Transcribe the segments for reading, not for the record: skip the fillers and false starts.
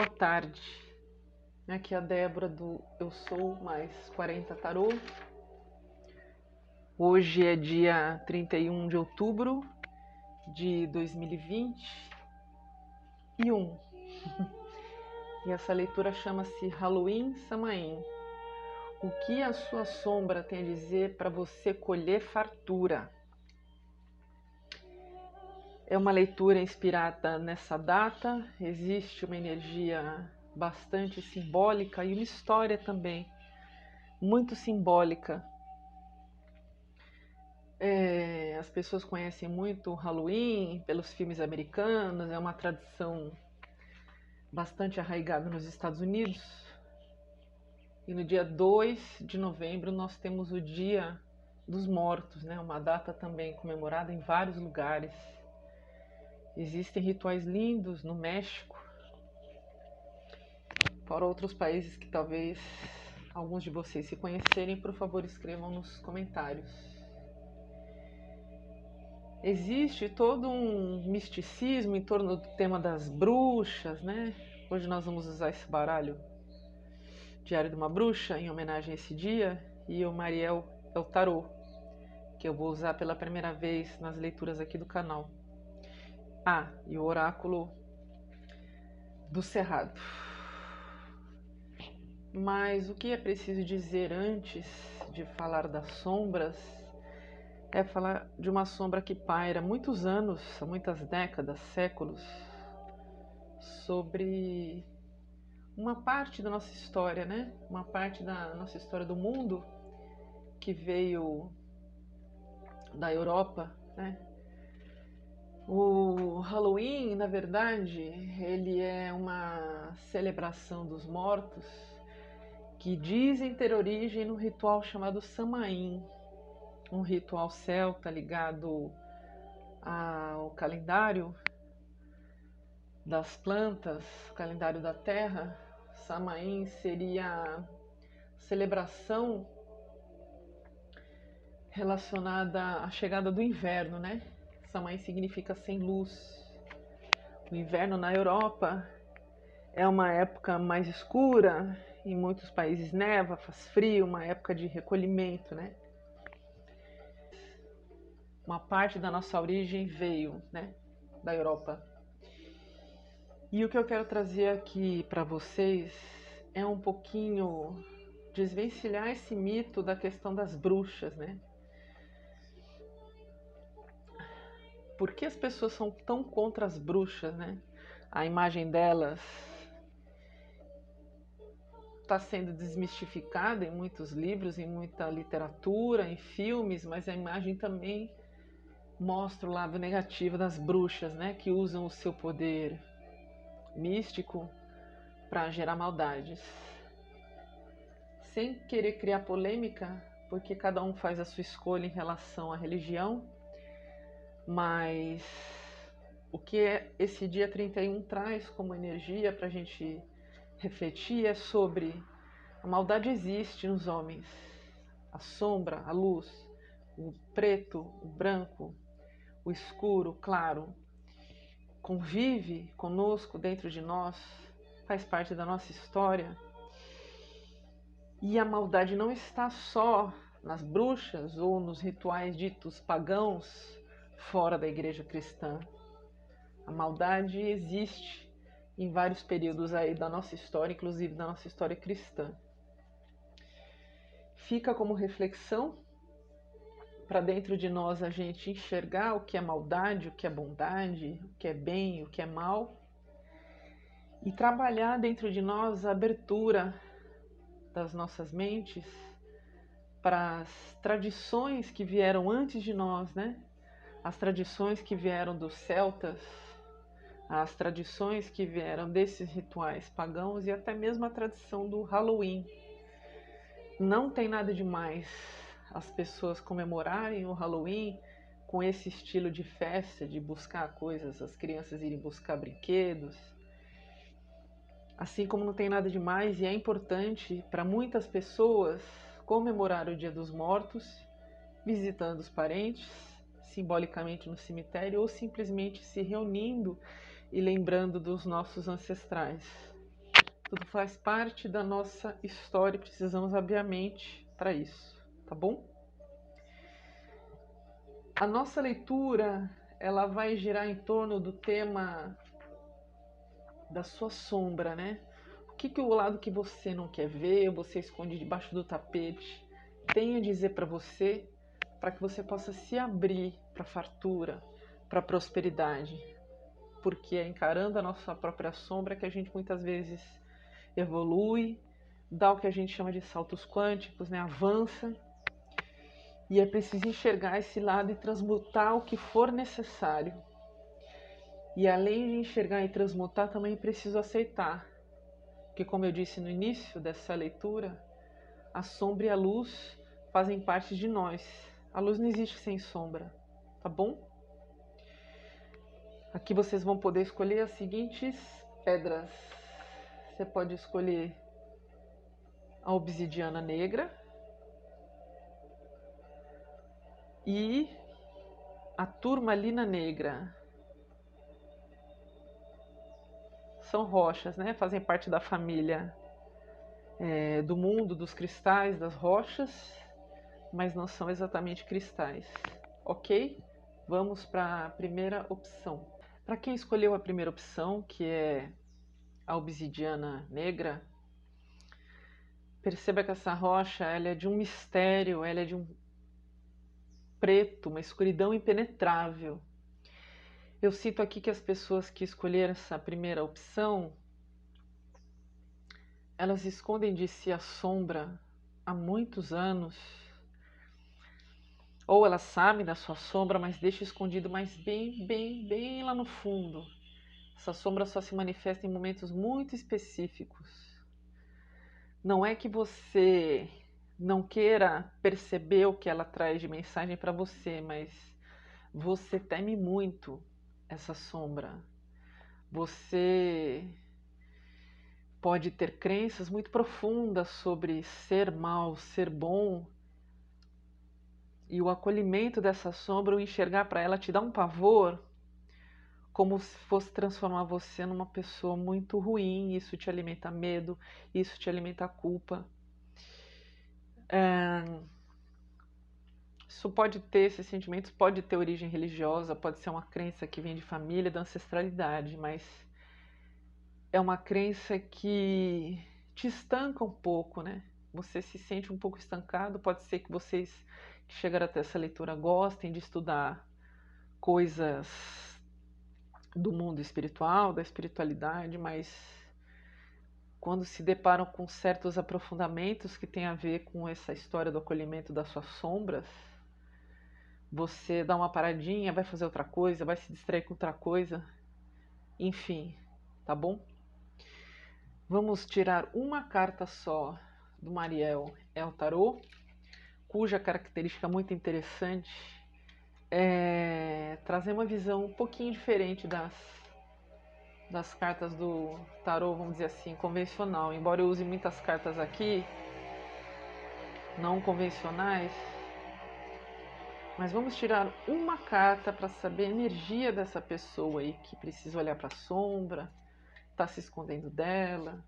boa tarde. Aqui é a Débora do Eu Sou Mais 40 Tarô. Hoje é dia 31 de outubro de 2021. E essa leitura chama-se Halloween Samaim. O que a sua sombra tem a dizer para você colher fartura? É uma leitura inspirada nessa data, existe uma energia bastante simbólica e uma história também muito simbólica. As pessoas conhecem muito o Halloween pelos filmes americanos, é uma tradição bastante arraigada nos Estados Unidos. E no dia 2 de novembro nós temos o Dia dos Mortos, né? Uma data também comemorada em vários lugares. Existem rituais lindos no México, fora outros países que talvez alguns de vocês se conhecerem, por favor escrevam nos comentários. Existe todo um misticismo em torno do tema das bruxas, né? Hoje nós vamos usar esse baralho Diário de uma Bruxa em homenagem a esse dia, e o Mariel é o tarô, que eu vou usar pela primeira vez nas leituras aqui do canal. E o oráculo do Cerrado. Mas o que é preciso dizer antes de falar das sombras é falar de uma sombra que paira há muitos anos, há muitas décadas, séculos, sobre uma parte da nossa história, né? Uma parte da nossa história do mundo que veio da Europa, né? O Halloween, na verdade, ele é uma celebração dos mortos que dizem ter origem no ritual chamado Samaim, um ritual celta ligado ao calendário das plantas, o calendário da terra. Samaim seria a celebração relacionada à chegada do inverno, né? Samaim significa sem luz. O inverno na Europa é uma época mais escura, em muitos países neva, faz frio, uma época de recolhimento, né? Uma parte da nossa origem veio, né, da Europa. E o que eu quero trazer aqui para vocês é um pouquinho desvencilhar esse mito da questão das bruxas, né? Por que as pessoas são tão contra as bruxas, né? A imagem delas está sendo desmistificada em muitos livros, em muita literatura, em filmes, mas a imagem também mostra o lado negativo das bruxas, né? Que usam o seu poder místico para gerar maldades. Sem querer criar polêmica, porque cada um faz a sua escolha em relação à religião, mas o que esse dia 31 traz como energia para a gente refletir é sobre a maldade existe nos homens, a sombra, a luz, o preto, o branco, o escuro, o claro, convive conosco dentro de nós, faz parte da nossa história. E a maldade não está só nas bruxas ou nos rituais ditos pagãos fora da igreja cristã. A maldade existe em vários períodos aí da nossa história, inclusive da nossa história cristã. Fica como reflexão para dentro de nós a gente enxergar o que é maldade, o que é bondade, o que é bem, o que é mal, e trabalhar dentro de nós a abertura das nossas mentes para as tradições que vieram antes de nós, né? As tradições que vieram dos celtas, as tradições que vieram desses rituais pagãos e até mesmo a tradição do Halloween. Não tem nada de mais as pessoas comemorarem o Halloween com esse estilo de festa, de buscar coisas, as crianças irem buscar brinquedos. Assim como não tem nada de mais, e é importante para muitas pessoas comemorar o Dia dos Mortos, visitando os parentes, simbolicamente no cemitério, ou simplesmente se reunindo e lembrando dos nossos ancestrais. Tudo faz parte da nossa história e precisamos abrir a mente para isso, tá bom? A nossa leitura, ela vai girar em torno do tema da sua sombra, né? O que o lado que você não quer ver, você esconde debaixo do tapete, tem a dizer para você, para que você possa se abrir para a fartura, para a prosperidade. Porque é encarando a nossa própria sombra que a gente muitas vezes evolui, dá o que a gente chama de saltos quânticos, né? Avança. E é preciso enxergar esse lado e transmutar o que for necessário. E além de enxergar e transmutar, também é preciso aceitar. Porque, como eu disse no início dessa leitura, a sombra e a luz fazem parte de nós. A luz não existe sem sombra, tá bom? Aqui vocês vão poder escolher as seguintes pedras. Você pode escolher a obsidiana negra e a turmalina negra. São rochas, né? Fazem parte da família do mundo dos cristais, das rochas, mas não são exatamente cristais, ok? Vamos para a primeira opção. Para quem escolheu a primeira opção, que é a obsidiana negra, perceba que essa rocha ela é de um mistério, ela é de um preto, uma escuridão impenetrável. Eu cito aqui que as pessoas que escolheram essa primeira opção, elas escondem de si a sombra há muitos anos, ou elas sabem da sua sombra, mas deixam escondido, mas bem lá no fundo. Essa sombra só se manifesta em momentos muito específicos. Não é que você não queira perceber o que ela traz de mensagem para você, mas você teme muito essa sombra. Você pode ter crenças muito profundas sobre ser mal, ser bom, e o acolhimento dessa sombra, o enxergar para ela, te dá um pavor, como se fosse transformar você numa pessoa muito ruim. Isso te alimenta medo, isso te alimenta culpa. Isso pode ter, esses sentimentos pode ter origem religiosa, pode ser uma crença que vem de família, da ancestralidade, mas é uma crença que te estanca um pouco, né? Você se sente um pouco estancado. Pode ser que vocês que chegaram até essa leitura gostem de estudar coisas do mundo espiritual, da espiritualidade, mas quando se deparam com certos aprofundamentos que tem a ver com essa história do acolhimento das suas sombras, você dá uma paradinha, vai fazer outra coisa, vai se distrair com outra coisa, enfim, tá bom? Vamos tirar uma carta só do Mariel El Tarot, cuja característica muito interessante é trazer uma visão um pouquinho diferente das cartas do tarô, vamos dizer assim, convencional. Embora eu use muitas cartas aqui, não convencionais, mas vamos tirar uma carta para saber a energia dessa pessoa aí que precisa olhar para a sombra, está se escondendo dela.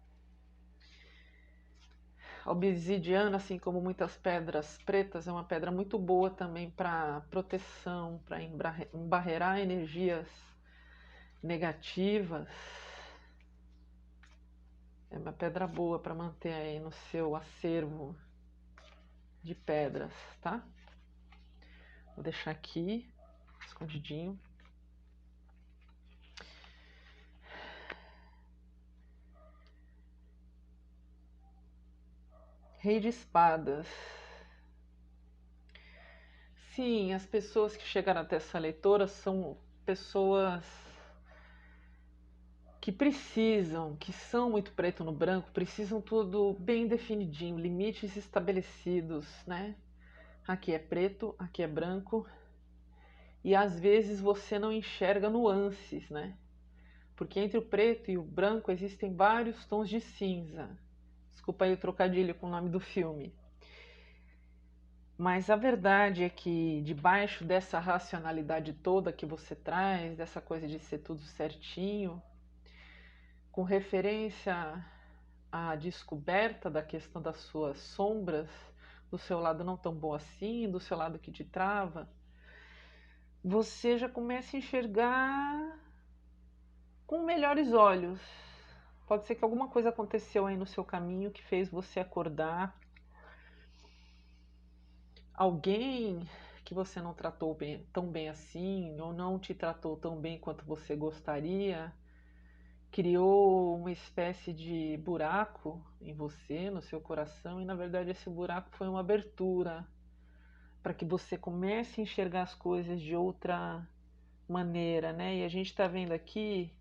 A obsidiana, assim como muitas pedras pretas, é uma pedra muito boa também para proteção, para embarrear energias negativas. É uma pedra boa para manter aí no seu acervo de pedras, tá? Vou deixar aqui, escondidinho. Rei de espadas. Sim, as pessoas que chegaram até essa leitura são pessoas que precisam, que são muito preto no branco, precisam tudo bem definidinho, limites estabelecidos, né? Aqui é preto, aqui é branco, e às vezes você não enxerga nuances, né? Porque entre o preto e o branco existem vários tons de cinza. Desculpa aí o trocadilho com o nome do filme. Mas a verdade é que debaixo dessa racionalidade toda que você traz, dessa coisa de ser tudo certinho, com referência a descoberta da questão das suas sombras, do seu lado não tão bom assim, do seu lado que te trava, você já começa a enxergar com melhores olhos. Pode ser que alguma coisa aconteceu aí no seu caminho que fez você acordar. Alguém que você não tratou bem, tão bem assim, ou não te tratou tão bem quanto você gostaria, criou uma espécie de buraco em você, no seu coração, e na verdade esse buraco foi uma abertura para que você comece a enxergar as coisas de outra maneira, né? E a gente está vendo aqui,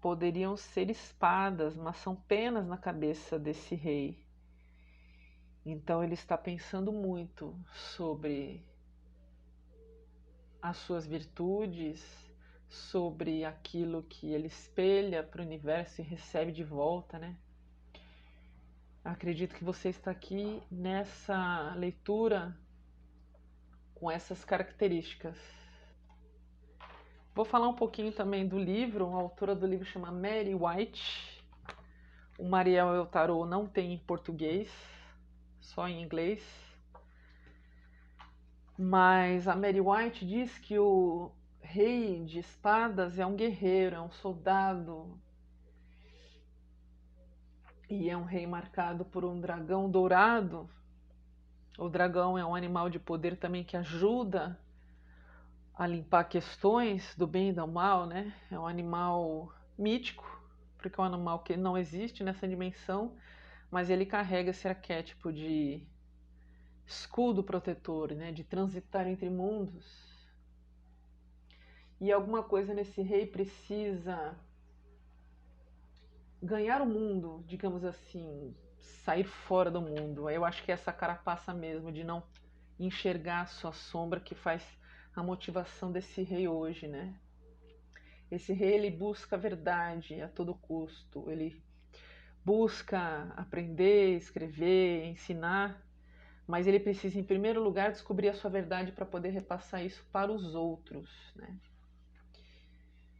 poderiam ser espadas, mas são penas na cabeça desse rei. Então ele está pensando muito sobre as suas virtudes, sobre aquilo que ele espelha para o universo e recebe de volta, né? Acredito que você está aqui nessa leitura com essas características. Vou falar um pouquinho também do livro. A autora do livro chama Mary White. O Mariel El Tarot não tem em português, só em inglês. Mas a Mary White diz que o rei de espadas é um guerreiro, é um soldado. E é um rei marcado por um dragão dourado. O dragão é um animal de poder também que ajuda a limpar questões do bem e do mal, né? É um animal mítico, porque é um animal que não existe nessa dimensão, mas ele carrega esse arquétipo de escudo protetor, né? De transitar entre mundos. E alguma coisa nesse rei precisa ganhar o mundo, digamos assim, sair fora do mundo. Eu acho que é essa carapaça mesmo de não enxergar a sua sombra que faz a motivação desse rei hoje, né? Esse rei, ele busca a verdade a todo custo, ele busca aprender, escrever, ensinar, mas ele precisa, em primeiro lugar, descobrir a sua verdade para poder repassar isso para os outros, né?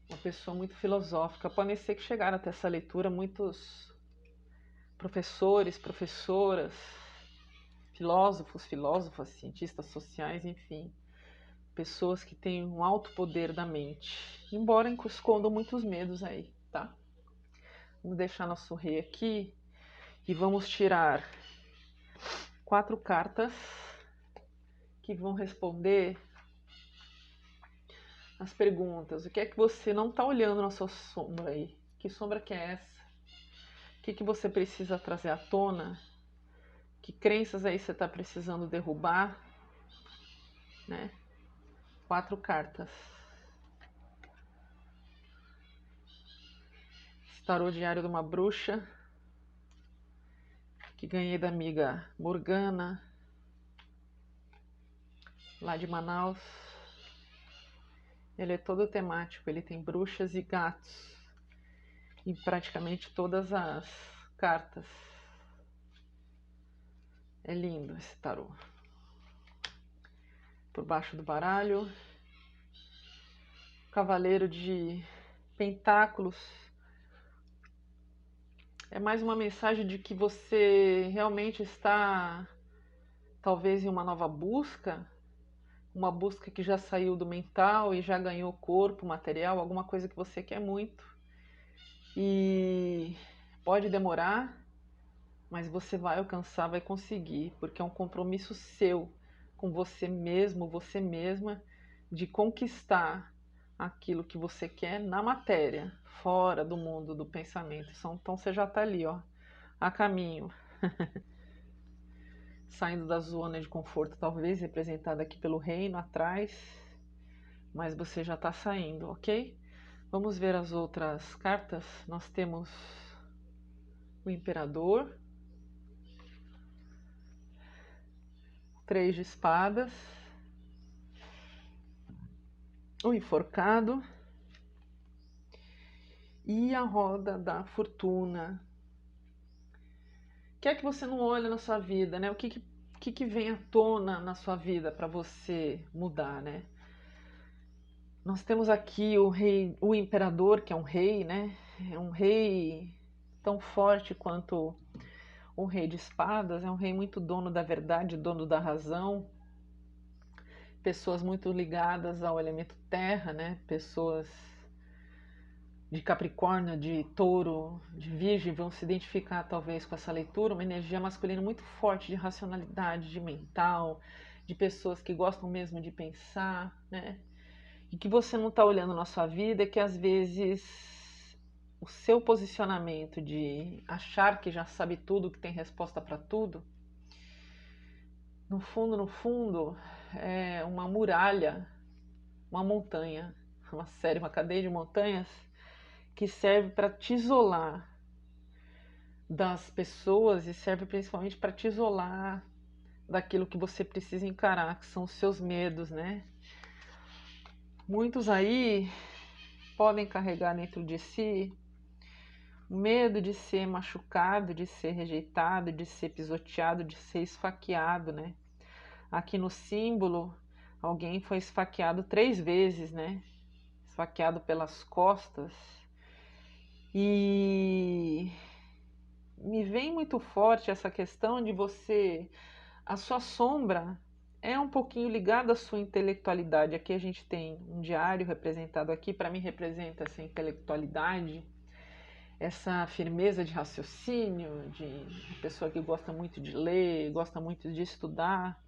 Uma pessoa muito filosófica. Pode ser que chegaram até essa leitura muitos professores, professoras, filósofos, filósofas, cientistas sociais, enfim, pessoas que têm um alto poder da mente, embora escondam muitos medos aí, tá? Vamos deixar nosso rei aqui e vamos tirar 4 cartas que vão responder as perguntas. O que é que você não está olhando na sua sombra aí? Que sombra que é essa? O que você precisa trazer à tona? Que crenças aí você está precisando derrubar? Né? 4 cartas. Tarô diário de uma bruxa, que ganhei da amiga Morgana, lá de Manaus. Ele é todo temático, ele tem bruxas e gatos em praticamente todas as cartas. É lindo esse tarô. Por baixo do baralho, Cavaleiro de Pentáculos. É mais uma mensagem de que você realmente está, talvez, em uma nova busca, uma busca que já saiu do mental e já ganhou corpo, material, alguma coisa que você quer muito. E pode demorar, mas você vai alcançar, vai conseguir, porque é um compromisso seu com você mesmo, você mesma, de conquistar aquilo que você quer na matéria, fora do mundo do pensamento. Então você já está ali, ó, a caminho. Saindo da zona de conforto, talvez representada aqui pelo reino atrás, mas você já está saindo, ok? Vamos ver as outras cartas. Nós temos o Imperador, 3 de espadas, o Enforcado e a Roda da Fortuna. O que é que você não olha na sua vida, né? O que vem à tona na sua vida para você mudar, né? Nós temos aqui o rei, o imperador, que é um rei, né? é um rei tão forte quanto um rei de espadas, é um rei muito dono da verdade, dono da razão, pessoas muito ligadas ao elemento terra, né? Pessoas de Capricórnio, de Touro, de Virgem vão se identificar talvez com essa leitura, uma energia masculina muito forte de racionalidade, de mental, de pessoas que gostam mesmo de pensar, né? E que você não está olhando na sua vida, é que às vezes o seu posicionamento de achar que já sabe tudo, que tem resposta para tudo, no fundo, é uma muralha, uma montanha, uma série, uma cadeia de montanhas que serve para te isolar das pessoas e serve principalmente para te isolar daquilo que você precisa encarar, que são os seus medos, né? Muitos aí podem carregar dentro de si o medo de ser machucado, de ser rejeitado, de ser pisoteado, de ser esfaqueado, né? Aqui no símbolo, alguém foi esfaqueado 3 vezes, né? Esfaqueado pelas costas. E me vem muito forte essa questão de você, a sua sombra é um pouquinho ligada à sua intelectualidade. Aqui a gente tem um diário representado aqui, para mim representa essa intelectualidade, essa firmeza de raciocínio, de pessoa que gosta muito de ler, gosta muito de estudar,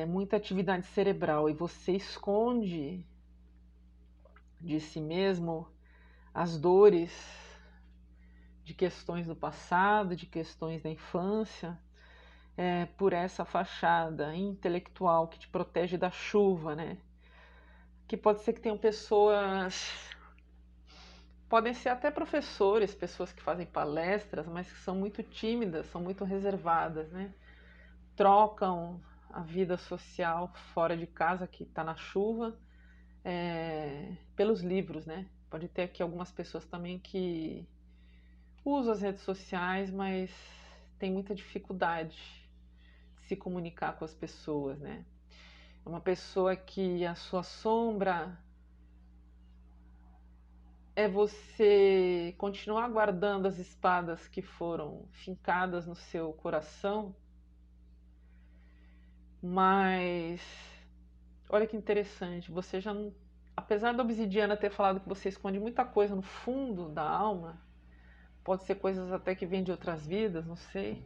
muita atividade cerebral, e você esconde de si mesmo as dores de questões do passado, de questões da infância, por essa fachada intelectual que te protege da chuva, né? Que pode ser que tenham pessoas, podem ser até professores, pessoas que fazem palestras, mas que são muito tímidas, são muito reservadas, né? Trocam a vida social fora de casa, que está na chuva, pelos livros, né? Pode ter aqui algumas pessoas também que usam as redes sociais, mas tem muita dificuldade de se comunicar com as pessoas, né? É uma pessoa que a sua sombra é você continuar guardando as espadas que foram fincadas no seu coração, mas olha que interessante, você já não, apesar da obsidiana ter falado que você esconde muita coisa no fundo da alma, pode ser coisas até que vêm de outras vidas, não sei.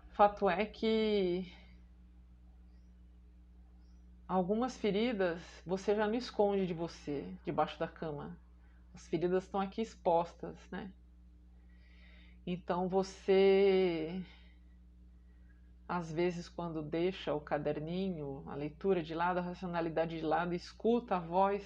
O fato é que algumas feridas você já não esconde de você, debaixo da cama. As feridas estão aqui expostas, né? Então você, às vezes, quando deixa o caderninho, a leitura de lado, a racionalidade de lado, escuta a voz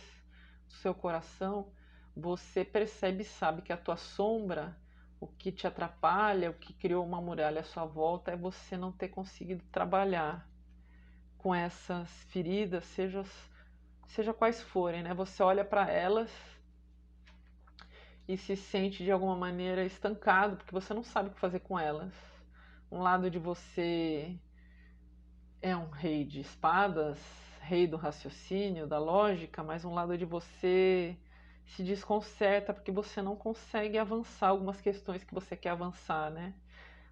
do seu coração, você percebe e sabe que a tua sombra, o que te atrapalha, o que criou uma muralha à sua volta, é você não ter conseguido trabalhar com essas feridas, seja quais forem, né? Você olha para elas e se sente de alguma maneira estancado, porque você não sabe o que fazer com elas. Um lado de você é um rei de espadas, rei do raciocínio, da lógica, mas um lado de você se desconcerta porque você não consegue avançar algumas questões que você quer avançar, né?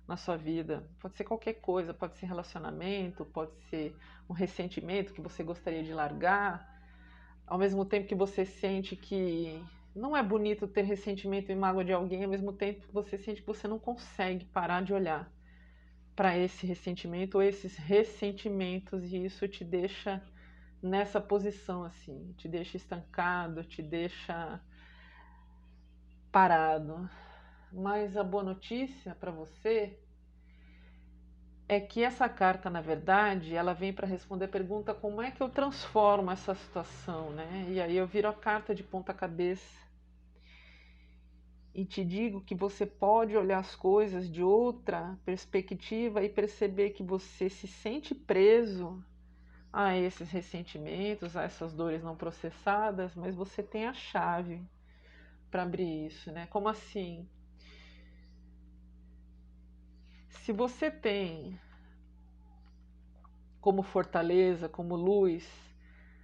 Na sua vida. Pode ser qualquer coisa, pode ser relacionamento, pode ser um ressentimento que você gostaria de largar, ao mesmo tempo que você sente que não é bonito ter ressentimento e mágoa de alguém, ao mesmo tempo que você sente que você não consegue parar de olhar para esse ressentimento ou esses ressentimentos, e isso te deixa nessa posição assim, te deixa estancado, te deixa parado. Mas a boa notícia para você é que essa carta, na verdade, ela vem para responder a pergunta como é que eu transformo essa situação, né? E aí eu viro a carta de ponta cabeça e te digo que você pode olhar as coisas de outra perspectiva e perceber que você se sente preso a esses ressentimentos, a essas dores não processadas, mas você tem a chave para abrir isso, né? Como assim? Se você tem como fortaleza, como luz,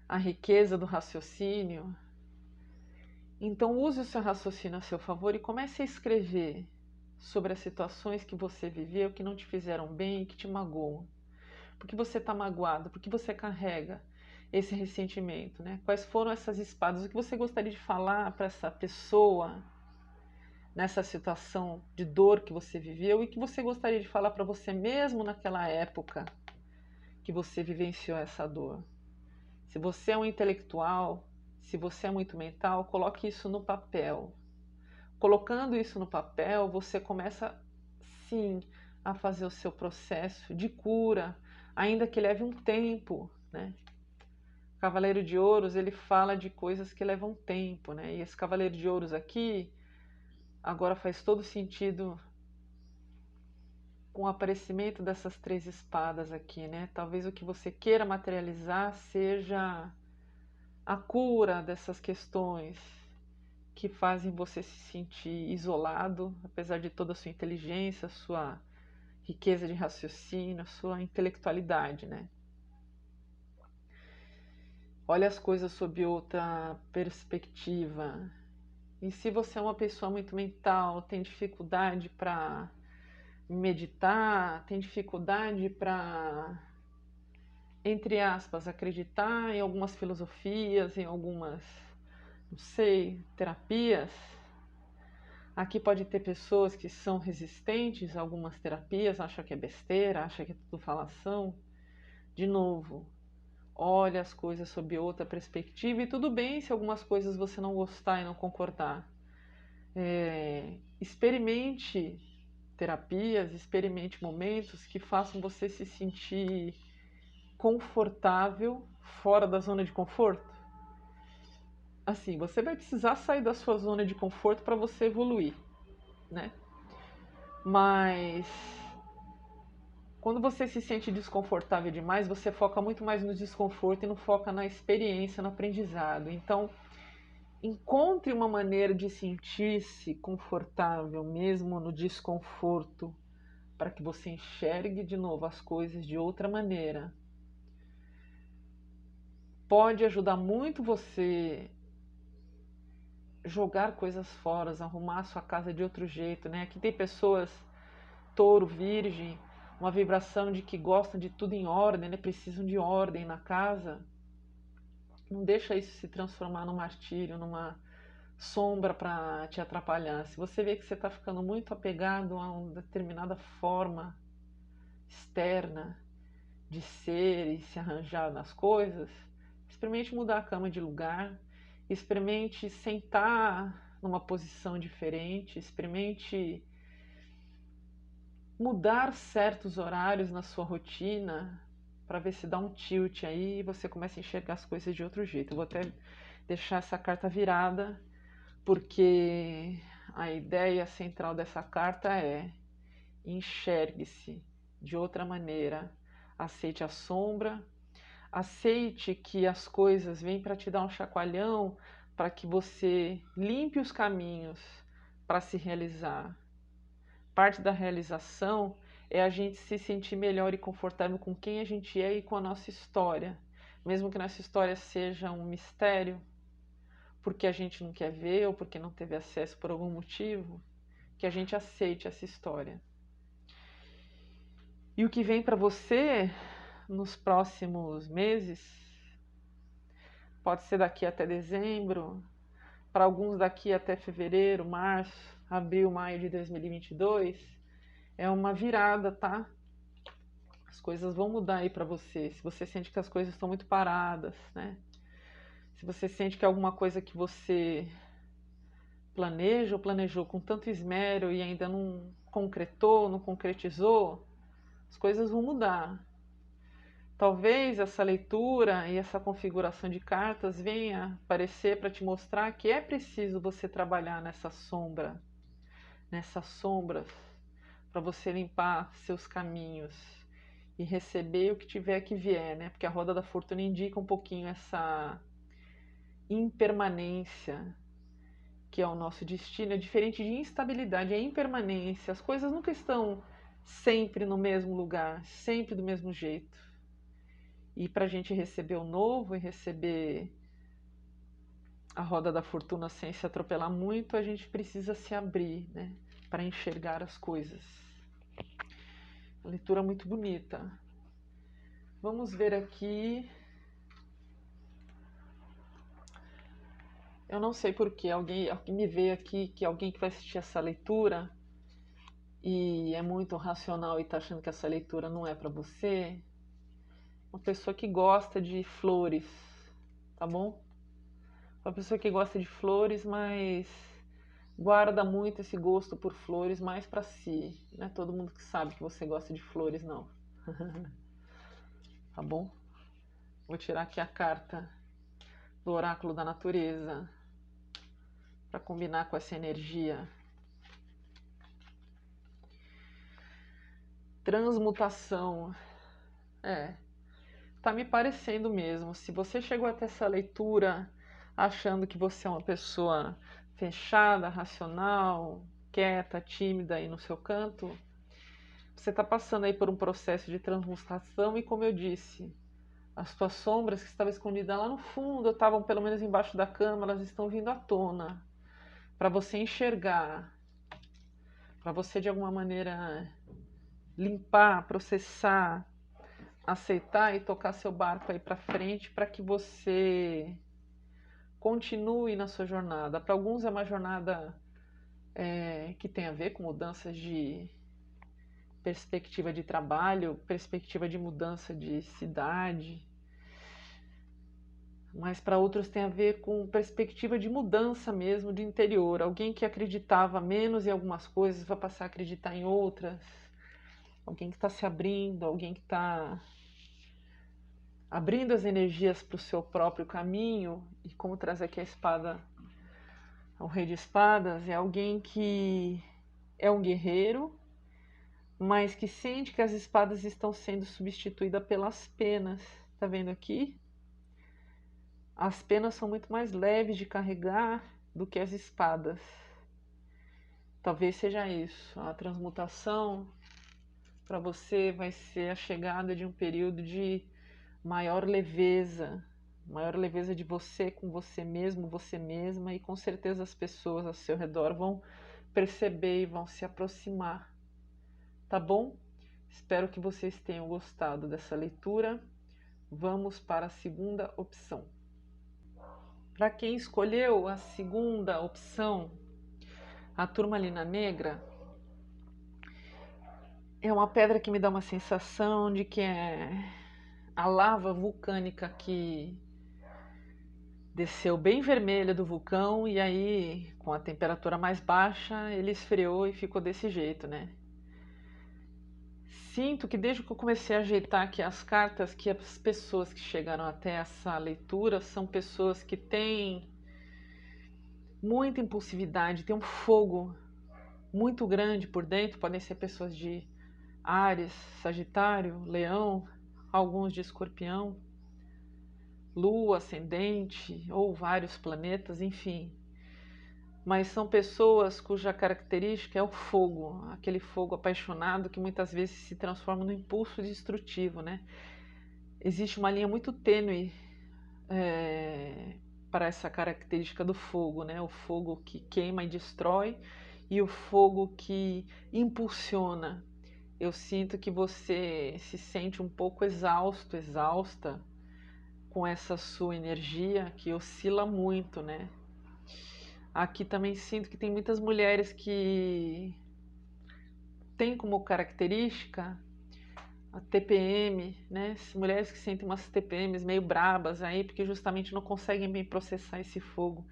a riqueza do raciocínio Então use o seu raciocínio a seu favor e comece a escrever sobre as situações que você viveu, que não te fizeram bem e que te magoam. Por que você está magoado? Por que você carrega esse ressentimento, né? Quais foram essas espadas? O que você gostaria de falar para essa pessoa nessa situação de dor que você viveu e que você gostaria de falar para você mesmo naquela época que você vivenciou essa dor? Se você é um intelectual, se você é muito mental, coloque isso no papel. Colocando isso no papel, você começa, sim, a fazer o seu processo de cura, ainda que leve um tempo, né? O Cavaleiro de Ouros, ele fala de coisas que levam tempo, né? E esse Cavaleiro de Ouros aqui, agora faz todo sentido com o aparecimento dessas 3 espadas aqui, né? Talvez o que você queira materializar seja a cura dessas questões que fazem você se sentir isolado, apesar de toda a sua inteligência, sua riqueza de raciocínio, sua intelectualidade, né? Olha as coisas sob outra perspectiva. E se você é uma pessoa muito mental, tem dificuldade para meditar, tem dificuldade para, entre aspas, acreditar em algumas filosofias, em algumas, não sei, terapias. Aqui pode ter pessoas que são resistentes a algumas terapias, acham que é besteira, acham que é tudo falação. De novo, olha as coisas sob outra perspectiva e tudo bem se algumas coisas você não gostar e não concordar. Experimente terapias, experimente momentos que façam você se sentir confortável fora da zona de conforto. Assim, você vai precisar sair da sua zona de conforto para você evoluir, né? Mas quando você se sente desconfortável demais, você foca muito mais no desconforto e não foca na experiência, no aprendizado. Então, encontre uma maneira de sentir-se confortável mesmo no desconforto, para que você enxergue de novo as coisas de outra maneira. Pode ajudar muito você jogar coisas fora, arrumar a sua casa de outro jeito, né? Aqui tem pessoas, touro, virgem, uma vibração de que gostam de tudo em ordem, né? Precisam de ordem na casa. Não deixa isso se transformar num martírio, numa sombra para te atrapalhar. Se você vê que você está ficando muito apegado a uma determinada forma externa de ser e se arranjar nas coisas, experimente mudar a cama de lugar, experimente sentar numa posição diferente, experimente mudar certos horários na sua rotina para ver se dá um tilt aí e você começa a enxergar as coisas de outro jeito. Eu vou até deixar essa carta virada, porque a ideia central dessa carta é: enxergue-se de outra maneira, aceite a sombra, aceite que as coisas vêm para te dar um chacoalhão, para que você limpe os caminhos para se realizar. Parte da realização é a gente se sentir melhor e confortável com quem a gente é e com a nossa história. Mesmo que nossa história seja um mistério, porque a gente não quer ver ou porque não teve acesso por algum motivo, que a gente aceite essa história. E o que vem para você nos próximos meses, pode ser daqui até dezembro, para alguns daqui até fevereiro, março, abril, maio de 2022, é uma virada, tá? As coisas vão mudar aí para você. Se você sente que as coisas estão muito paradas, né? Se você sente que alguma coisa que você planeja ou planejou com tanto esmero e ainda não concretou, não concretizou, as coisas vão mudar. Talvez essa leitura e essa configuração de cartas venha aparecer para te mostrar que é preciso você trabalhar nessa sombra, nessas sombras, para você limpar seus caminhos e receber o que tiver que vier, né? Porque a roda da fortuna indica um pouquinho essa impermanência que é o nosso destino, é diferente de instabilidade, é impermanência. As coisas nunca estão sempre no mesmo lugar, sempre do mesmo jeito. E para a gente receber o novo e receber a roda da fortuna sem se atropelar muito, a gente precisa se abrir, né, para enxergar as coisas. Uma leitura muito bonita. Vamos ver aqui. Eu não sei porquê, alguém me veio aqui que alguém que vai assistir essa leitura e é muito racional e está achando que essa leitura não é para você, uma pessoa que gosta de flores, tá bom? Uma pessoa que gosta de flores, mas guarda muito esse gosto por flores mais para si. Não é todo mundo que sabe que você gosta de flores, não. Tá bom? Vou tirar aqui a carta do oráculo da natureza para combinar com essa energia. Transmutação. Tá me parecendo mesmo. Se você chegou até essa leitura achando que você é uma pessoa fechada, racional, quieta, tímida aí no seu canto, você está passando aí por um processo de transmutação e, como eu disse, as suas sombras que estavam escondidas lá no fundo, ou estavam pelo menos embaixo da cama, elas estão vindo à tona para você enxergar, para você de alguma maneira limpar, processar, aceitar e tocar seu barco aí para frente para que você continue na sua jornada. Para alguns é uma jornada que tem a ver com mudanças de perspectiva de trabalho, perspectiva de mudança de cidade, mas para outros tem a ver com perspectiva de mudança mesmo de interior. Alguém que acreditava menos em algumas coisas vai passar a acreditar em outras. Alguém que está se abrindo, alguém que está abrindo as energias para o seu próprio caminho. E como traz aqui a espada, o rei de espadas, é alguém que é um guerreiro, mas que sente que as espadas estão sendo substituídas pelas penas. Tá vendo aqui? As penas são muito mais leves de carregar do que as espadas. Talvez seja isso. A transmutação para você vai ser a chegada de um período de maior leveza de você com você mesmo, você mesma, e com certeza as pessoas ao seu redor vão perceber e vão se aproximar. Tá bom? Espero que vocês tenham gostado dessa leitura. Vamos para a segunda opção. Para quem escolheu a segunda opção, a turmalina negra, é uma pedra que me dá uma sensação de que é a lava vulcânica que desceu bem vermelha do vulcão e aí, com a temperatura mais baixa, ele esfriou e ficou desse jeito, né? Sinto que desde que eu comecei a ajeitar aqui as cartas, que as pessoas que chegaram até essa leitura são pessoas que têm muita impulsividade, têm um fogo muito grande por dentro. Podem ser pessoas de Áries, Sagitário, Leão, alguns de Escorpião, Lua, Ascendente ou vários planetas, enfim. Mas são pessoas cuja característica é o fogo, aquele fogo apaixonado que muitas vezes se transforma no impulso destrutivo, né? Existe uma linha muito tênue para essa característica do fogo, né? O fogo que queima e destrói e o fogo que impulsiona. Eu sinto que você se sente um pouco exausto, exausta com essa sua energia que oscila muito, né? Aqui também sinto que tem muitas mulheres que têm como característica a TPM, né? Mulheres que sentem umas TPMs meio brabas aí, porque justamente não conseguem bem processar esse fogo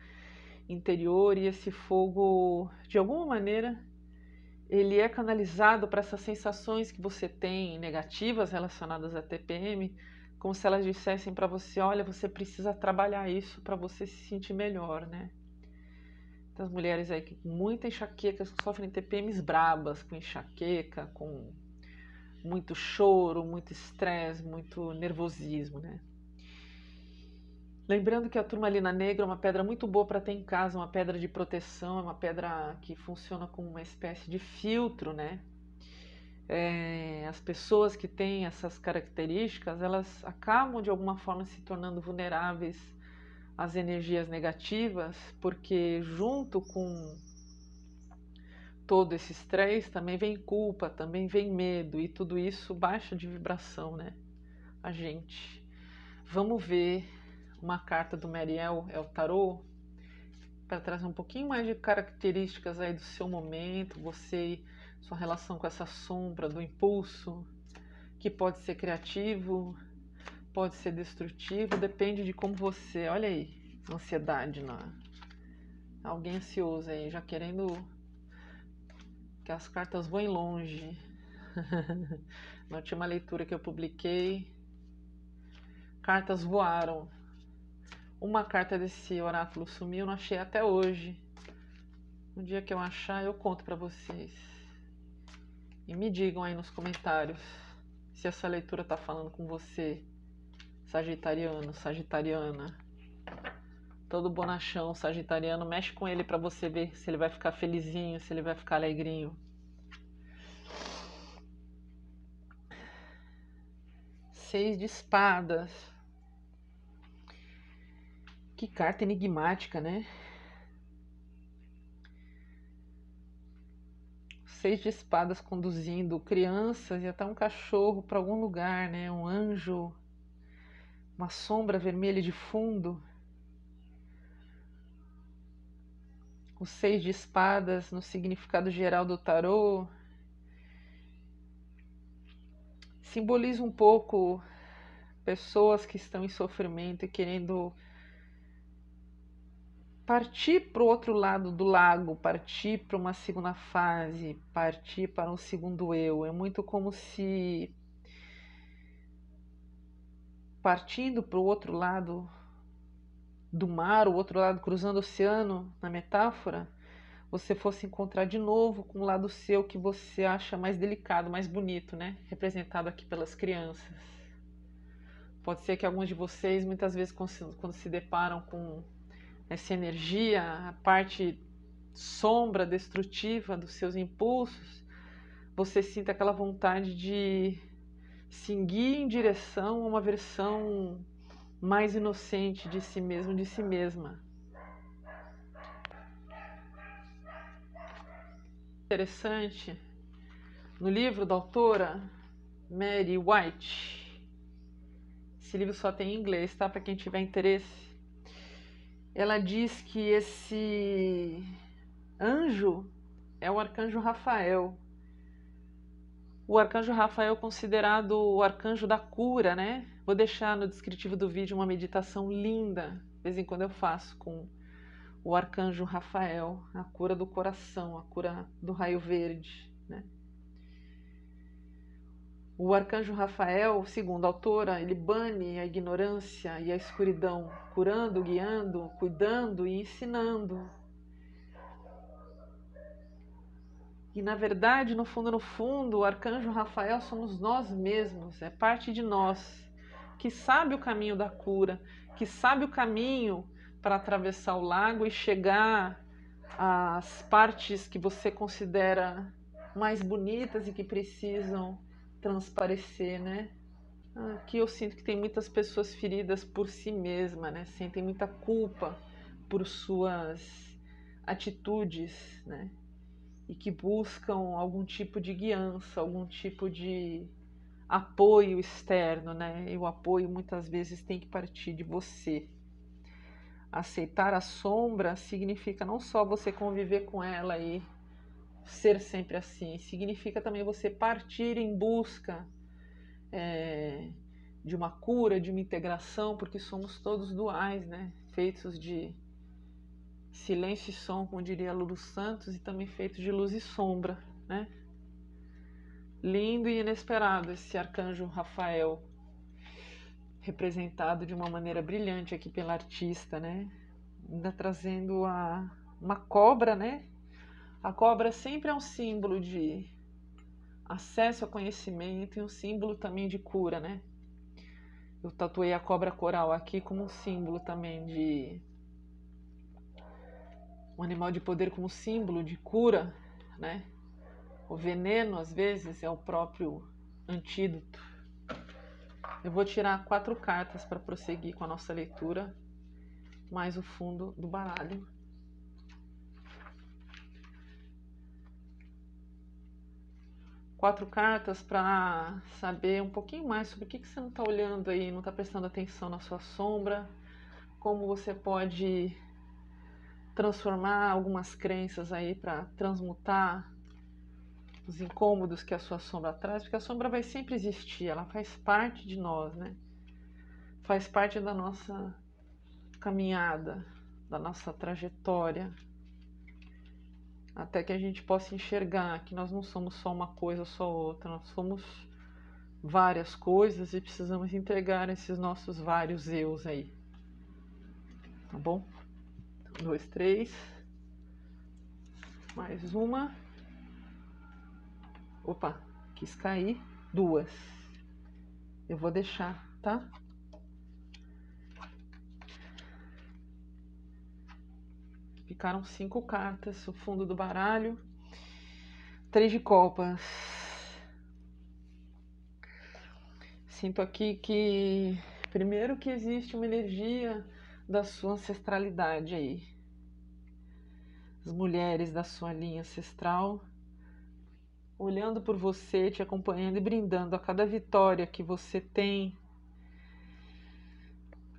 interior, e esse fogo, de alguma maneira, ele é canalizado para essas sensações que você tem negativas relacionadas à TPM, como se elas dissessem para você: olha, você precisa trabalhar isso para você se sentir melhor, né? Tem as mulheres aí que com muita enxaqueca, que sofrem TPMs brabas, com enxaqueca, com muito choro, muito estresse, muito nervosismo, né? Lembrando que a turmalina negra é uma pedra muito boa para ter em casa, uma pedra de proteção, é uma pedra que funciona como uma espécie de filtro, né? As pessoas que têm essas características, elas acabam de alguma forma se tornando vulneráveis as energias negativas, porque junto com todo esse estresse também vem culpa, também vem medo, e tudo isso baixa de vibração, né? A gente. Vamos ver uma carta do Meriel, é o tarô, para trazer um pouquinho mais de características aí do seu momento, você e sua relação com essa sombra do impulso, que pode ser criativo, pode ser destrutivo, depende de como você... Olha aí, ansiedade, alguém ansioso aí, já querendo que as cartas voem longe. Na última leitura que eu publiquei, cartas voaram. Uma carta desse oráculo sumiu, não achei até hoje. No dia que eu achar, eu conto pra vocês. E me digam aí nos comentários se essa leitura tá falando com você, sagitariano, sagitariana. Todo bonachão, sagitariano, mexe com ele pra você ver se ele vai ficar felizinho, se ele vai ficar alegrinho. Seis de espadas. Que carta enigmática, né? Seis de espadas conduzindo crianças e até um cachorro para algum lugar, né? Um anjo, uma sombra vermelha de fundo. O seis de espadas no significado geral do tarô simboliza um pouco pessoas que estão em sofrimento e querendo partir para o outro lado do lago, partir para uma segunda fase, partir para um segundo eu. É muito como se partindo para o outro lado do mar, o outro lado cruzando o oceano, na metáfora, você fosse encontrar de novo com o lado seu que você acha mais delicado, mais bonito, né? Representado aqui pelas crianças. Pode ser que alguns de vocês, muitas vezes, quando se deparam com essa energia, a parte sombra, destrutiva dos seus impulsos, você sinta aquela vontade de seguir em direção a uma versão mais inocente de si mesmo, de si mesma. Interessante, no livro da autora Mary White, esse livro só tem em inglês, tá? Para quem tiver interesse. Ela diz que esse anjo é o arcanjo Rafael. O arcanjo Rafael é considerado o arcanjo da cura, né? Vou deixar no descritivo do vídeo uma meditação linda, de vez em quando eu faço com o arcanjo Rafael, a cura do coração, a cura do raio verde, né? O arcanjo Rafael, segundo a autora, ele bane a ignorância e a escuridão, curando, guiando, cuidando e ensinando. E na verdade, no fundo, o arcanjo Rafael somos nós mesmos, é parte de nós, que sabe o caminho da cura, que sabe o caminho para atravessar o lago e chegar às partes que você considera mais bonitas e que precisam transparecer, né? Aqui eu sinto que tem muitas pessoas feridas por si mesma, né? Sentem muita culpa por suas atitudes, né? E que buscam algum tipo de guiança, algum tipo de apoio externo, né? E o apoio muitas vezes tem que partir de você. Aceitar a sombra significa não só você conviver com ela e ser sempre assim, significa também você partir em busca de uma cura, de uma integração, porque somos todos duais, né? Feitos de silêncio e som, como diria Lulu Santos, e também feitos de luz e sombra, né? Lindo e inesperado esse arcanjo Rafael, representado de uma maneira brilhante aqui pela artista, né? Ainda trazendo uma cobra, né? A cobra sempre é um símbolo de acesso ao conhecimento e um símbolo também de cura, né? Eu tatuei a cobra coral aqui como um símbolo também de um animal de poder, como símbolo de cura, né? O veneno, às vezes, é o próprio antídoto. Eu vou tirar 4 cartas para prosseguir com a nossa leitura. mais o fundo do baralho. Quatro cartas para saber um pouquinho mais sobre o que você não está olhando aí, não está prestando atenção na sua sombra, como você pode transformar algumas crenças aí para transmutar os incômodos que a sua sombra traz, porque a sombra vai sempre existir, ela faz parte de nós, né? Faz parte da nossa caminhada, da nossa trajetória, até que a gente possa enxergar que nós não somos só uma coisa ou só outra, nós somos várias coisas e precisamos entregar esses nossos vários eus aí. Tá bom? 1, 2, 3. Mais uma. Opa, quis cair. 2. Eu vou deixar, tá? Ficaram 5 cartas, o fundo do baralho. 3 de copas. Sinto aqui que, primeiro, que existe uma energia da sua ancestralidade aí. As mulheres da sua linha ancestral olhando por você, te acompanhando e brindando a cada vitória que você tem,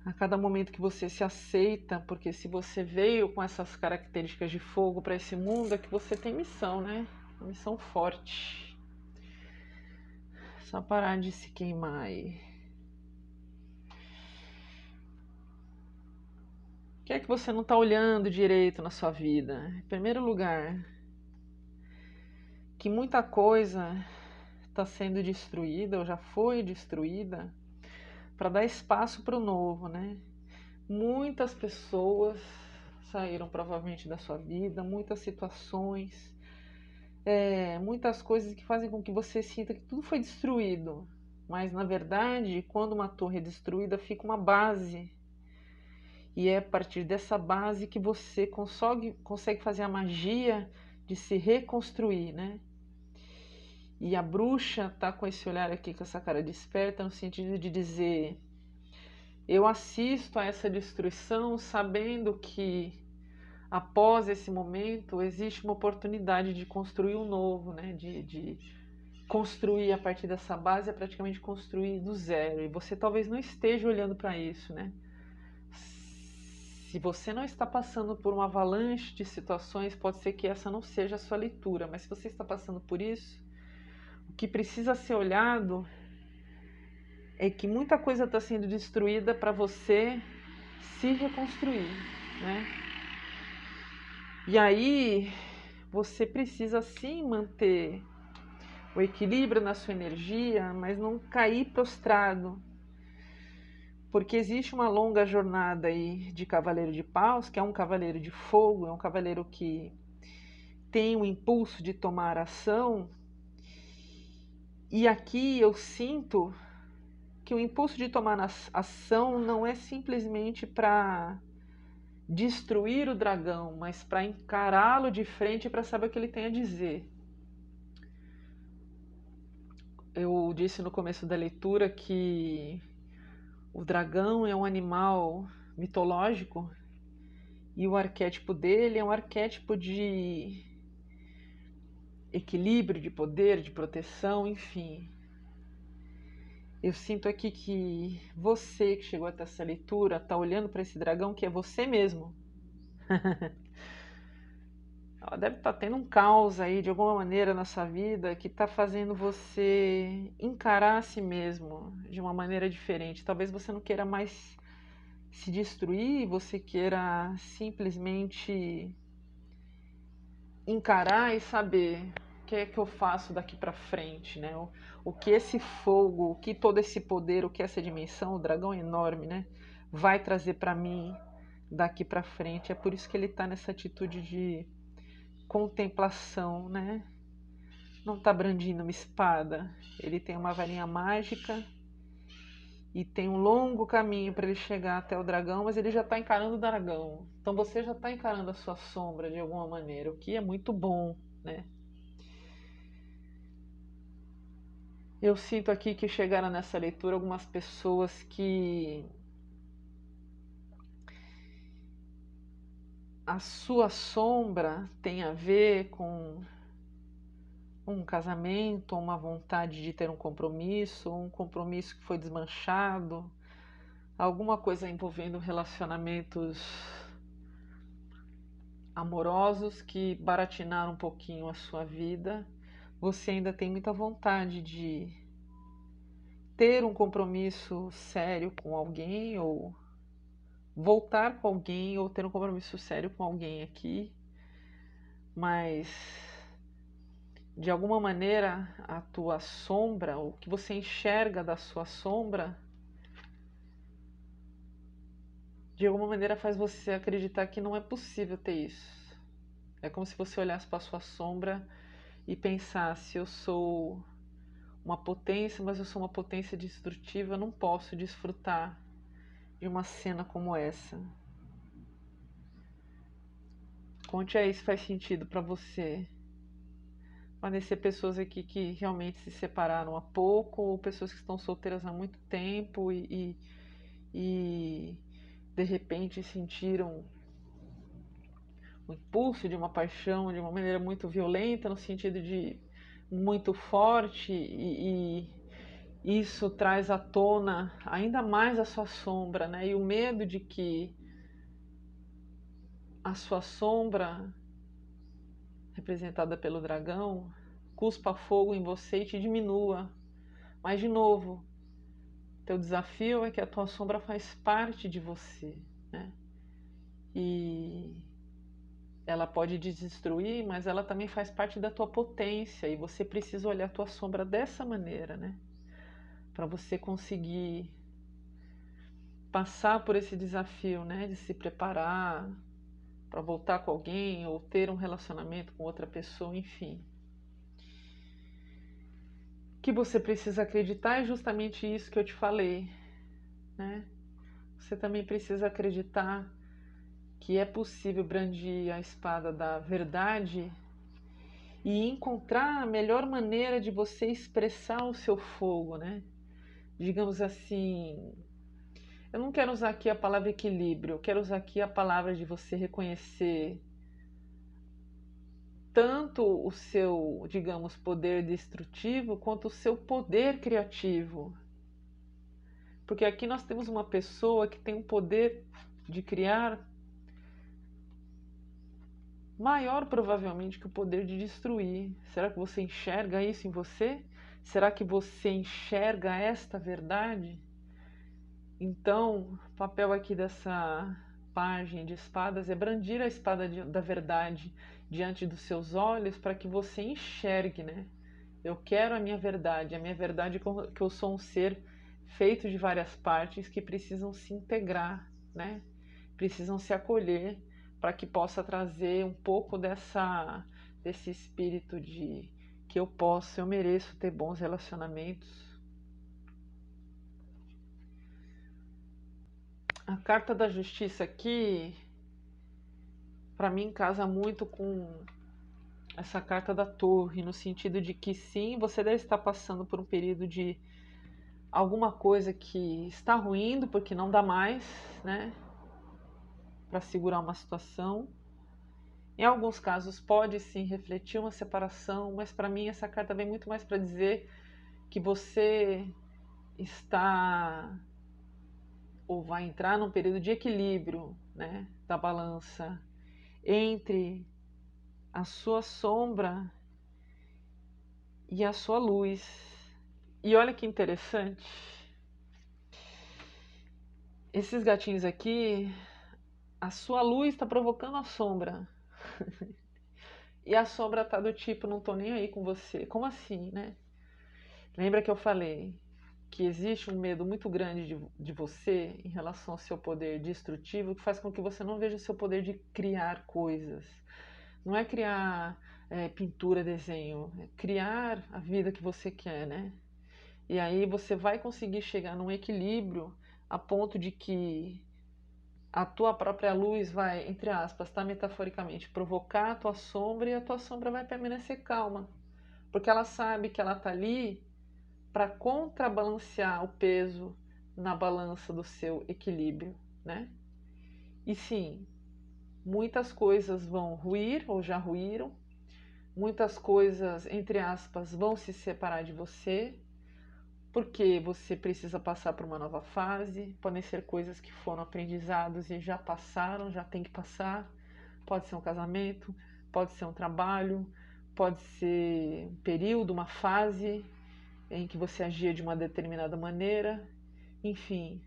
a cada momento que você se aceita, porque se você veio com essas características de fogo para esse mundo, é que você tem missão, né? Uma missão forte. Só parar de se queimar aí. O que é que você não está olhando direito na sua vida? Em primeiro lugar, que muita coisa está sendo destruída ou já foi destruída para dar espaço para o novo, né? Muitas pessoas saíram provavelmente da sua vida, muitas situações, muitas coisas que fazem com que você sinta que tudo foi destruído. Mas, na verdade, quando uma torre é destruída, fica uma base. E é a partir dessa base que você consegue fazer a magia de se reconstruir, né? E a bruxa tá com esse olhar aqui, com essa cara desperta, no sentido de dizer: eu assisto a essa destruição sabendo que após esse momento existe uma oportunidade de construir um novo, né? De construir a partir dessa base, é praticamente construir do zero. E você talvez não esteja olhando para isso, né? Se você não está passando por uma avalanche de situações, pode ser que essa não seja a sua leitura, mas se você está passando por isso, o que precisa ser olhado é que muita coisa está sendo destruída para você se reconstruir, né? E aí você precisa sim manter o equilíbrio na sua energia, mas não cair prostrado, porque existe uma longa jornada aí de cavaleiro de paus, que é um cavaleiro de fogo, é um cavaleiro que tem o impulso de tomar ação, e aqui eu sinto que o impulso de tomar ação não é simplesmente para destruir o dragão, mas para encará-lo de frente para saber o que ele tem a dizer. Eu disse no começo da leitura que o dragão é um animal mitológico e o arquétipo dele é um arquétipo de equilíbrio, de poder, de proteção, enfim. Eu sinto aqui que você que chegou até essa leitura está olhando para esse dragão que é você mesmo. Ela deve estar tendo um caos aí de alguma maneira na sua vida que está fazendo você encarar a si mesmo de uma maneira diferente. Talvez você não queira mais se destruir, você queira simplesmente encarar e saber o que é que eu faço daqui para frente, né? O que esse fogo, o que todo esse poder, o que essa dimensão, o dragão é enorme, né? Vai trazer para mim daqui para frente. É por isso que ele está nessa atitude de contemplação, né? Não está brandindo uma espada, ele tem uma varinha mágica e tem um longo caminho para ele chegar até o dragão, mas ele já está encarando o dragão. Então você já está encarando a sua sombra de alguma maneira, o que é muito bom, né? Eu sinto aqui que chegaram nessa leitura algumas pessoas que a sua sombra tem a ver com um casamento, uma vontade de ter um compromisso que foi desmanchado, alguma coisa envolvendo relacionamentos amorosos que baratinaram um pouquinho a sua vida. Você ainda tem muita vontade de ter um compromisso sério com alguém, ou voltar com alguém, ou ter um compromisso sério com alguém aqui, mas de alguma maneira a tua sombra, o que você enxerga da sua sombra, de alguma maneira faz você acreditar que não é possível ter isso. É como se você olhasse para a sua sombra e pensasse: eu sou uma potência, mas eu sou uma potência destrutiva, eu não posso desfrutar de uma cena como essa. Conte aí se faz sentido para você. Podem ser pessoas aqui que realmente se separaram há pouco, ou pessoas que estão solteiras há muito tempo e de repente sentiram o impulso de uma paixão de uma maneira muito violenta, no sentido de muito forte, e isso traz à tona ainda mais a sua sombra, né? E o medo de que a sua sombra, representada pelo dragão, cuspa fogo em você e te diminua. Mas, de novo, teu desafio é que a tua sombra faz parte de você, né? E ela pode te destruir, mas ela também faz parte da tua potência, e você precisa olhar a tua sombra dessa maneira, né? Para você conseguir passar por esse desafio, né? De se preparar para voltar com alguém ou ter um relacionamento com outra pessoa, enfim. O que você precisa acreditar é justamente isso que eu te falei, né? Você também precisa acreditar que é possível brandir a espada da verdade e encontrar a melhor maneira de você expressar o seu fogo, né? Digamos assim, eu não quero usar aqui a palavra equilíbrio, eu quero usar aqui a palavra de você reconhecer tanto o seu, digamos, poder destrutivo quanto o seu poder criativo. Porque aqui nós temos uma pessoa que tem um poder de criar maior provavelmente que o poder de destruir. Será que você enxerga isso em você? Será que você enxerga esta verdade? Então, o papel aqui dessa página de espadas é brandir a espada da verdade diante dos seus olhos para que você enxergue, né? Eu quero a minha verdade é que eu sou um ser feito de várias partes que precisam se integrar, né? Precisam se acolher para que possa trazer um pouco desse espírito de que eu posso, eu mereço ter bons relacionamentos. A carta da justiça aqui, para mim, casa muito com essa carta da torre, no sentido de que sim, você deve estar passando por um período de alguma coisa que está ruindo, porque não dá mais, né, para segurar uma situação. Em alguns casos pode sim refletir uma separação, mas para mim essa carta vem muito mais para dizer que você está ou vai entrar num período de equilíbrio, né, da balança entre a sua sombra e a sua luz. E olha que interessante, esses gatinhos aqui, a sua luz está provocando a sombra. E a sombra tá do tipo, não tô nem aí com você. Como assim, né? Lembra que eu falei que existe um medo muito grande de você em relação ao seu poder destrutivo, que faz com que você não veja o seu poder de criar coisas. Não é criar pintura, desenho, é criar a vida que você quer, né? E aí você vai conseguir chegar num equilíbrio a ponto de que a tua própria luz vai, entre aspas, tá, metaforicamente, provocar a tua sombra, e a tua sombra vai permanecer calma, porque ela sabe que ela tá ali para contrabalancear o peso na balança do seu equilíbrio, né? E sim, muitas coisas vão ruir ou já ruíram, muitas coisas, entre aspas, vão se separar de você, porque você precisa passar por uma nova fase. Podem ser coisas que foram aprendizados e já passaram, já tem que passar. Pode ser um casamento, pode ser um trabalho, pode ser um período, uma fase em que você agia de uma determinada maneira. Enfim,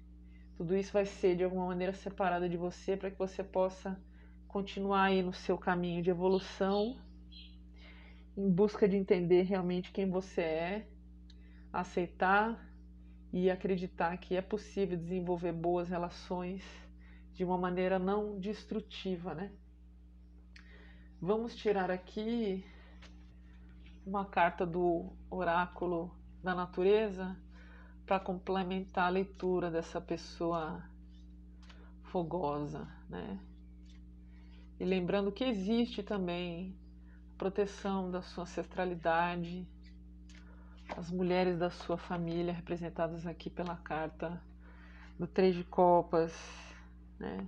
tudo isso vai ser de alguma maneira separado de você para que você possa continuar aí no seu caminho de evolução, em busca de entender realmente quem você é, aceitar e acreditar que é possível desenvolver boas relações de uma maneira não destrutiva, né? Vamos tirar aqui uma carta do oráculo da natureza para complementar a leitura dessa pessoa fogosa, né? E lembrando que existe também proteção da sua ancestralidade, as mulheres da sua família, representadas aqui pela carta do 3 de Copas, né?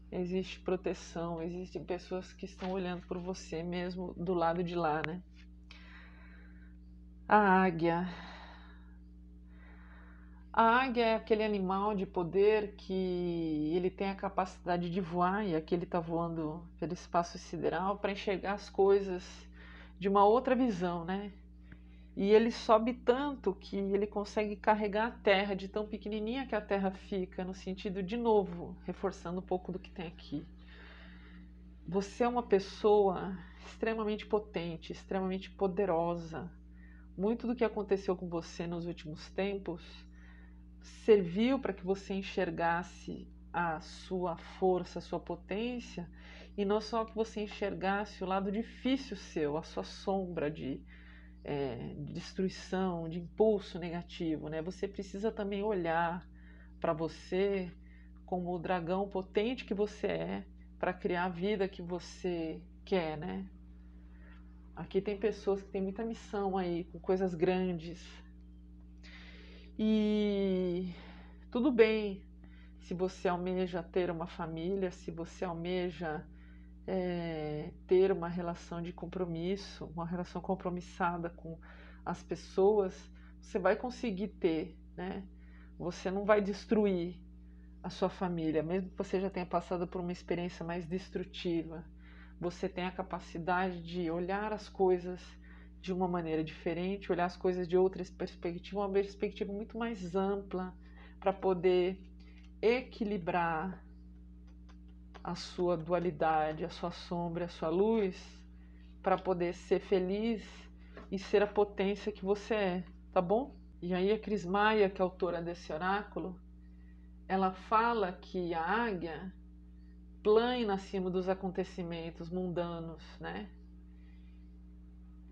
Existe proteção, existem pessoas que estão olhando por você mesmo do lado de lá, né? A águia. A águia é aquele animal de poder que ele tem a capacidade de voar, e aqui ele está voando pelo espaço sideral para enxergar as coisas de uma outra visão, né? E ele sobe tanto que ele consegue carregar a Terra de tão pequenininha que a Terra fica, no sentido, de novo, reforçando um pouco do que tem aqui. Você é uma pessoa extremamente potente, extremamente poderosa. Muito do que aconteceu com você nos últimos tempos serviu para que você enxergasse a sua força, a sua potência, e não só que você enxergasse o lado difícil seu, a sua sombra de destruição, de impulso negativo, né? Você precisa também olhar para você como o dragão potente que você é para criar a vida que você quer, né? Aqui tem pessoas que têm muita missão aí, com coisas grandes. E tudo bem se você almeja ter uma família, se você almeja ter uma relação de compromisso, uma relação compromissada com as pessoas, você vai conseguir ter, né? Você não vai destruir a sua família, mesmo que você já tenha passado por uma experiência mais destrutiva. Você tem a capacidade de olhar as coisas de uma maneira diferente, olhar as coisas de outras perspectivas, uma perspectiva muito mais ampla, para poder equilibrar a sua dualidade, a sua sombra, a sua luz, para poder ser feliz e ser a potência que você é, tá bom? E aí a Cris Maia, que é autora desse oráculo, ela fala que a águia plana acima dos acontecimentos mundanos, né?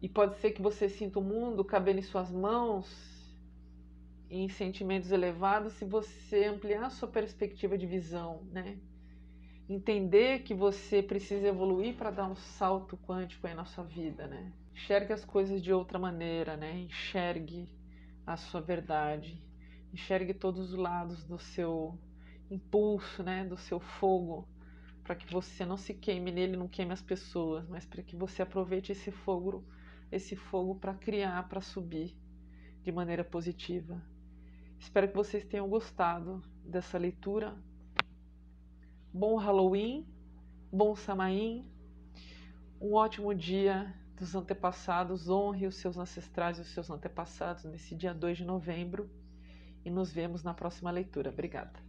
E pode ser que você sinta o mundo cabendo em suas mãos em sentimentos elevados se você ampliar a sua perspectiva de visão, né? Entender que você precisa evoluir para dar um salto quântico aí na sua vida, né? Enxergue as coisas de outra maneira, né? Enxergue a sua verdade. Enxergue todos os lados do seu impulso, né? Do seu fogo, para que você não se queime nele, não queime as pessoas, mas para que você aproveite esse fogo para criar, para subir de maneira positiva. Espero que vocês tenham gostado dessa leitura. Bom Halloween, bom Samaim, um ótimo dia dos antepassados. Honre os seus ancestrais e os seus antepassados nesse dia 2 de novembro e nos vemos na próxima leitura. Obrigada.